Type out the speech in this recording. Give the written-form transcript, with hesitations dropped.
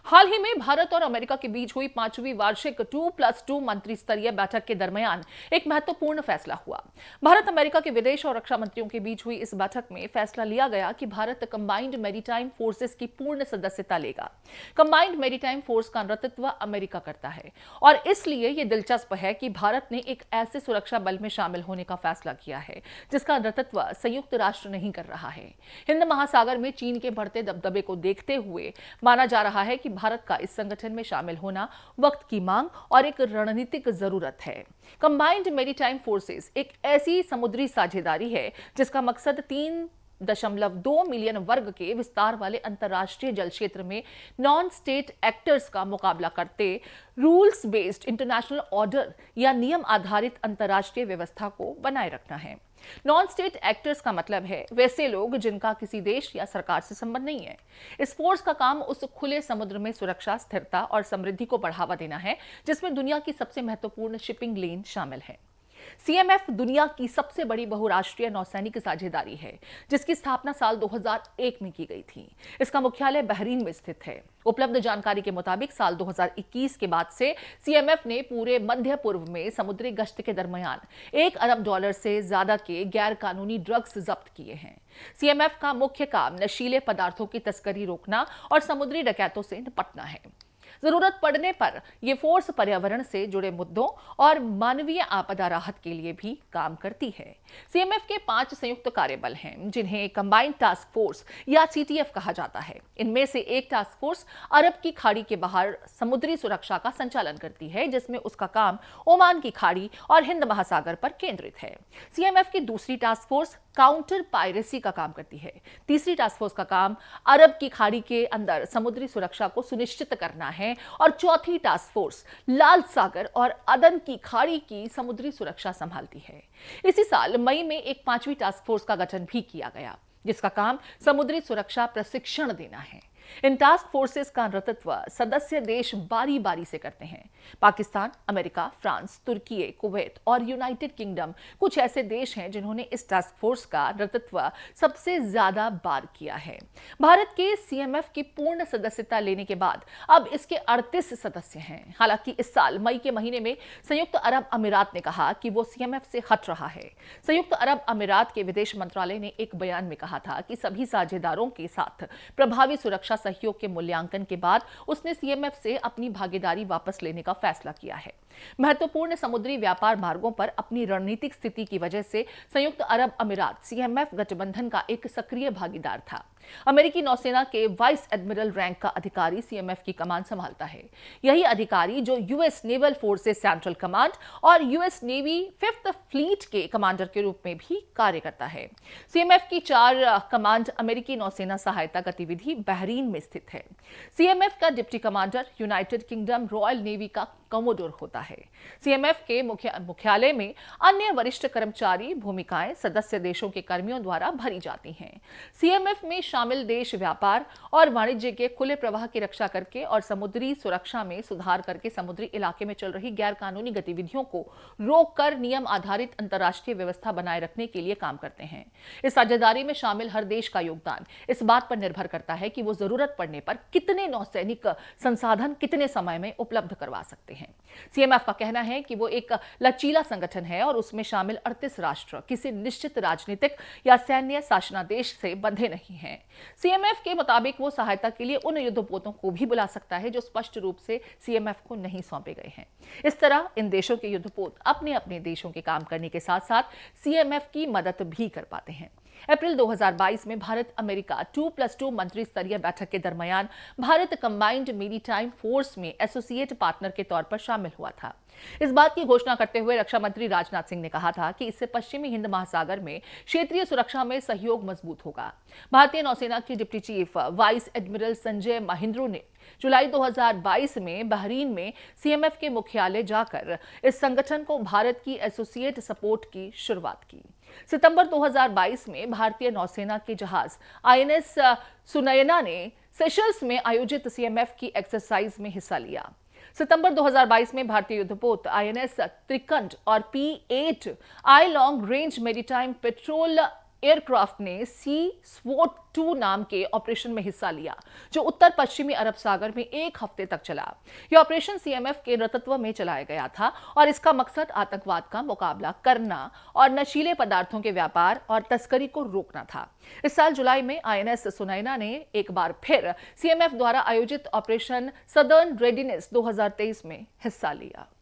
हाल ही में भारत और अमेरिका के बीच हुई 5वीं वार्षिक 2+2 मंत्री स्तरीय बैठक के दरमियान एक महत्वपूर्ण फैसला हुआ। भारत अमेरिका के विदेश और रक्षा मंत्रियों के बीच हुई इस बैठक में फैसला लिया गया कि भारत कंबाइंड मैरीटाइम फोर्सेस की पूर्ण सदस्यता लेगा। कंबाइंड मैरीटाइम फोर्स का नेतृत्व अमेरिका करता है और इसलिए यह दिलचस्प है कि भारत ने एक ऐसे सुरक्षा बल में शामिल होने का फैसला किया है जिसका नेतृत्व संयुक्त राष्ट्र नहीं कर रहा है। हिंद महासागर में चीन के बढ़ते दबदबे को देखते हुए माना जा रहा है कि भारत का इस संगठन में शामिल होना वक्त की मांग और एक रणनीतिक जरूरत है। कंबाइंड मैरीटाइम फोर्सेस एक ऐसी समुद्री साझेदारी है जिसका मकसद 3.2 मिलियन वर्ग के विस्तार वाले अंतर्राष्ट्रीय जल क्षेत्र में नॉन स्टेट एक्टर्स का मुकाबला करते रूल्स बेस्ड इंटरनेशनल ऑर्डर या नियम आधारित अंतर्राष्ट्रीय व्यवस्था को बनाए रखना है। नॉन स्टेट एक्टर्स का मतलब है वैसे लोग जिनका किसी देश या सरकार से संबंध नहीं है। इस फोर्स का काम उस खुले समुद्र में सुरक्षा, स्थिरता और समृद्धि को बढ़ावा देना है जिसमें दुनिया की सबसे महत्वपूर्ण शिपिंग लेन शामिल है। सीएमएफ दुनिया की सबसे बड़ी बहुराष्ट्रीय नौसैनिक साझेदारी है जिसकी स्थापना साल 2001 में की गई थी। इसका मुख्यालय बहरीन में स्थित है। उपलब्ध जानकारी के मुताबिक साल 2021 के बाद से सीएमएफ ने पूरे मध्य पूर्व में समुद्री गश्त के दरमियान $1 अरब से ज्यादा के गैर कानूनी ड्रग्स जब्त किए हैं। सीएमएफ का मुख्य काम नशीले पदार्थों की तस्करी रोकना और समुद्री डकैतों से निपटना है। जरूरत पड़ने पर यह फोर्स पर्यावरण से जुड़े मुद्दों और मानवीय आपदा राहत के लिए भी काम करती है। सीएमएफ के 5 संयुक्त कार्यबल हैं जिन्हें कंबाइंड टास्क फोर्स या सीटीएफ कहा जाता है। इनमें से एक टास्क फोर्स अरब की खाड़ी के बाहर समुद्री सुरक्षा का संचालन करती है जिसमें उसका काम ओमान की खाड़ी और हिंद महासागर पर केंद्रित है। सीएमएफ की दूसरी टास्क फोर्स काउंटर पायरेसी का काम करती है। तीसरी टास्क फोर्स का काम अरब की खाड़ी के अंदर समुद्री सुरक्षा को सुनिश्चित करना है और चौथी टास्क फोर्स लाल सागर और अदन की खाड़ी की समुद्री सुरक्षा संभालती है। इसी साल मई में एक 5वीं टास्क फोर्स का गठन भी किया गया जिसका काम समुद्री सुरक्षा प्रशिक्षण देना है। इन टास्क फोर्सेस का नेतृत्व सदस्य देश बारी बारी से करते हैं। पाकिस्तान, अमेरिका, फ्रांस, तुर्की, कुवैत और यूनाइटेड किंगडम कुछ ऐसे देश हैं जिन्होंने इस टास्क फोर्स का नेतृत्व सबसे ज्यादा बार किया है। भारत के सीएमएफ की पूर्ण सदस्यता लेने के बाद अब इसके 38 सदस्य हैं। हालांकि इस साल मई के महीने में संयुक्त अरब अमीरात ने कहा कि वो सीएमएफ से हट रहा है। संयुक्त अरब अमीरात के विदेश मंत्रालय ने एक बयान में कहा था कि सभी साझेदारों के साथ प्रभावी सुरक्षा सहयोग के मूल्यांकन के बाद उसने सीएमएफ से अपनी भागीदारी वापस लेने का फैसला किया है। महत्वपूर्ण समुद्री व्यापार मार्गों पर अपनी रणनीतिक स्थिति की वजह से संयुक्त अरब अमीरात सीएमएफ गठबंधन का एक सक्रिय भागीदार था। अमेरिकी नौसेना के वाइस एडमिरल रैंक का अधिकारी सीएमएफ की कमान संभालता है। यही अधिकारी जो US naval forces central command और यूएस नेवी 5th फ्लीट के कमांडर के रूप में भी कार्य करता है। सीएमएफ की 4 कमांड अमेरिकी नौसेना सहायता गतिविधि बहरीन में स्थित है। सीएमएफ का deputy commander United kingdom royal navy का कमोडोर होता है। सीएमएफ के मुख्यालय में अन्य वरिष्ठ कर्मचारी भूमिकाएं सदस्य देशों के कर्मियों द्वारा भरी जाती हैं। सीएमएफ में शामिल देश व्यापार और वाणिज्य के खुले प्रवाह की रक्षा करके और समुद्री सुरक्षा में सुधार करके समुद्री इलाके में चल रही गैर कानूनी गतिविधियों को रोककर नियम आधारित अंतर्राष्ट्रीय व्यवस्था बनाए रखने के लिए काम करते हैं। इस साझेदारी में शामिल हर देश का योगदान इस बात पर निर्भर करता है कि वो जरूरत पड़ने पर कितने नौसैनिक संसाधन कितने समय में उपलब्ध करवा सकते हैं। सीएमएफ का कहना है कि वो एक लचीला संगठन है और उसमें शामिल 38 राष्ट्र किसी निश्चित राजनीतिक या सैन्य शासनादेश से बंधे नहीं हैं। सीएमएफ के मुताबिक वो सहायता के लिए उन युद्धपोतों को भी बुला सकता है जो स्पष्ट रूप से सीएमएफ को नहीं सौंपे गए हैं। इस तरह इन देशों के युद्धपोत अपने अपने देशों के काम करने के साथ साथ सीएमएफ की मदद भी कर पाते हैं। अप्रैल 2022 में भारत अमेरिका 2+2 मंत्री स्तरीय बैठक के दरमियान भारत कंबाइंड मैरीटाइम फोर्स में एसोसिएट पार्टनर के तौर पर शामिल हुआ था। इस बात की घोषणा करते हुए रक्षा मंत्री राजनाथ सिंह ने कहा था कि इससे पश्चिमी हिंद महासागर में क्षेत्रीय सुरक्षा में सहयोग मजबूत होगा। भारतीय नौसेना के deputy chief vice admiral Sanjay Mahindru ने जुलाई 2022 में बहरीन में सीएमएफ के मुख्यालय जाकर इस संगठन को भारत की एसोसिएट सपोर्ट की शुरुआत की। सितंबर 2022 में भारतीय नौसेना के जहाज आईएनएस सुनयना ने सेशल्स में आयोजित सीएमएफ की एक्सरसाइज में हिस्सा लिया। सितंबर 2022 में भारतीय युद्धपोत आईएनएस त्रिकंड और P8 I long range maritime petrol aircraft ने सी स्वॉट 2 नाम के ऑपरेशन में हिस्सा लिया, जो उत्तर पश्चिमी अरब सागर में 1 हफ्ते तक चला। यह ऑपरेशन सीएमएफ के नेतृत्व में चलाया गया था और इसका मकसद आतंकवाद का मुकाबला करना और नशीले पदार्थों के व्यापार और तस्करी को रोकना था। इस साल जुलाई में आईएनएस सुनैना ने एक बार फिर सीएमएफ द्वारा आयोजित ऑपरेशन सदर्न रेडिनेस 2023 में हिस्सा लिया।